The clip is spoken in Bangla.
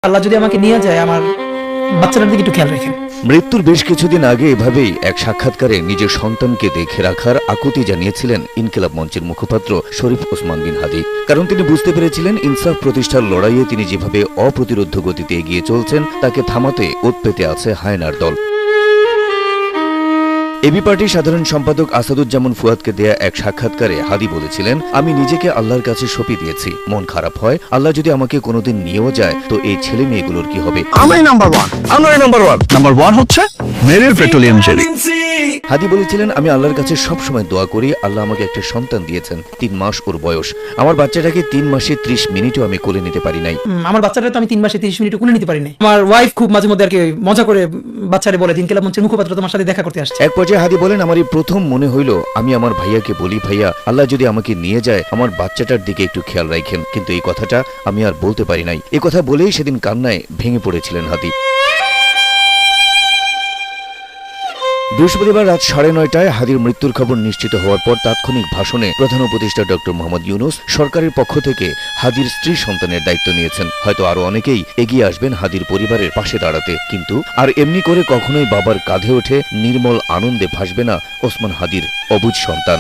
আল্লাহ যদি আমাকে নিয়ে যায় আমার বাচ্চাটার দিকে একটু খেয়াল রাখেন। মৃত্যুর বেশ কিছুদিন আগে এভাবেই এক সাক্ষাৎকারে নিজের সন্তানকে দেখে রাখার আকুতি জানিয়েছিলেন ইনকিলাব মঞ্চের মুখপাত্র শরীফ ওসমান বিন হাদি। কারণ তিনি বুঝতে পেরেছিলেন ইনসাফ প্রতিষ্ঠার লড়াইয়ে তিনি যেভাবে অপ্রতিরোধ্য গতিতে এগিয়ে চলছেন তাকে থামাতে ওৎ পেতে আছে হায়নার দল। এবি পার্টির সাধারণ সম্পাদক আসাদুজ্জামান ফুয়াদকে দেয়া এক সাক্ষাৎকারে হাদি বলেছিলেন, আমি নিজেকে আল্লাহর কাছে সঁপে দিয়েছি। মন খারাপ হয়, আল্লাহ যদি আমাকে কোনোদিন নিয়েও যায় তো এই ছেলে মেয়েগুলোর কি হবে? আমরাই নাম্বার ওয়ান। নাম্বার ওয়ান হচ্ছে মেরিল পেট্রোলিয়াম জেলি। হাদি বলেছিলেন, আমি আল্লাহর কাছে সবসময় দোয়া করি, আল্লাহ আমাকে একটা সন্তান দিয়েছেন। 3 মাস ওর বয়স। আমার বাচ্চাটাকে 3 মাসে 30 মিনিটও আমি কোলে নিতে পারি নাই। আমার বাচ্চাটা তো আমি 3 মাসে 30 মিনিট কোলে নিতে পারি নাই। আমার ওয়াইফ খুব মাঝে মধ্যে আর কি মজা করে বাচ্চারে বলে, ইনকিলাব মঞ্চের মুখপাত্র তোমার সাথে দেখা করতে আসছে। এক পর্যায়ে হাদি বলেন, আমার এই প্রথম মনে হইল আমি আমার ভাইয়াকে বলি, ভাইয়া আল্লাহ যদি আমাকে নিয়ে যায় আমার বাচ্চাটার দিকে একটু খেয়াল রাখেন। কিন্তু এই কথাটা আমি আর বলতে পারি নাই। এই কথা বলেই সেদিন কান্নায় ভেঙে পড়েছিলেন হাদি। বৃহস্পতিবার রাত 9:30টায় হাদির মৃত্যুর খবর নিশ্চিত হওয়ার পর তাৎক্ষণিক ভাষণে প্রধান উপদেষ্টা ডক্টর মোহাম্মদ ইউনূস সরকারের পক্ষ থেকে হাদির স্ত্রী সন্তানের দায়িত্ব নিয়েছেন। হয়তো আরো অনেকেই এগিয়ে আসবেন হাদির পরিবারের পাশে দাঁড়াতে, কিন্তু আর এমনি করে কখনোই বাবার কাঁধে ওঠে নির্মল আনন্দে ভাসবে না ওসমান হাদির অবুঝ সন্তান।